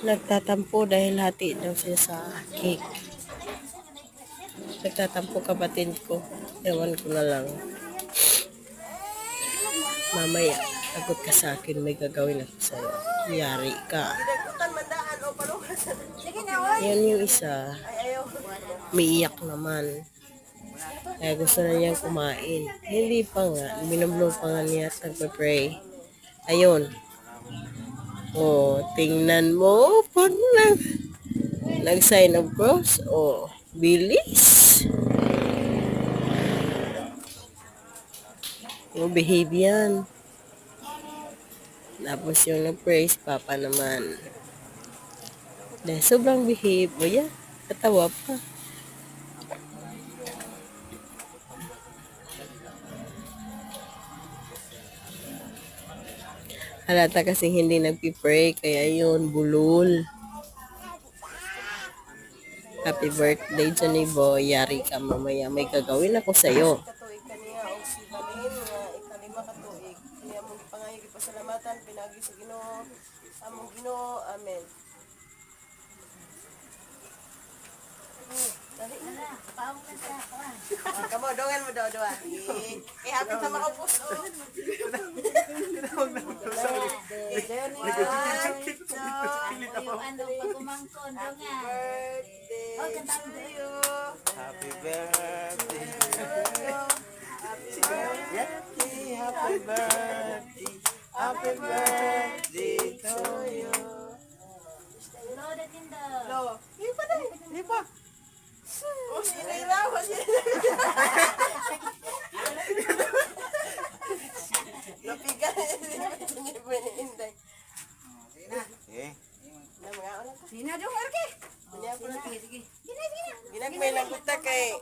Nagtatampo dahil hati daw siya sa cake. Nagtatampo kapatid ko. Ewan ko na lang. Mamaya, sagot ka sa akin, may gagawin ako sa'yo. Yari ka. Yan yung isa. Umiiyak naman. Kaya gusto na niyang kumain. Hindi pa nga. Binablow pa nga niya at nagpa-pray. Ayun. Oh, tingnan mo. Pag nag-sign of cross. Oh, bilis. Yung behave yan. Tapos yung nag-praise, Papa naman. Dahil sobrang behave. O yan, katawa pa. Halata kasi hindi nagpipray, kaya yun, bulol. Happy birthday, Johnny Boy. Yari ka mamaya. May gagawin ako sa'yo. Katuig kaniya o si Balin nga ikalima katuig. Kaya mong ipangayag ipasalamatan, pinagi sa Ginoo. Among Ginoo, amen. Dali na. Paawag ka sa kuan. Kamo, dongan mo daw. Eh, happy sa makaupos. Happy birthday. Happy birthday. Happy birthday to you. Lo, lipa dai. Lipa. Oh, sinirawan niya. Napigan. Inday. Okay. Sina dong arke. Sige. Ginagmay lang kita kay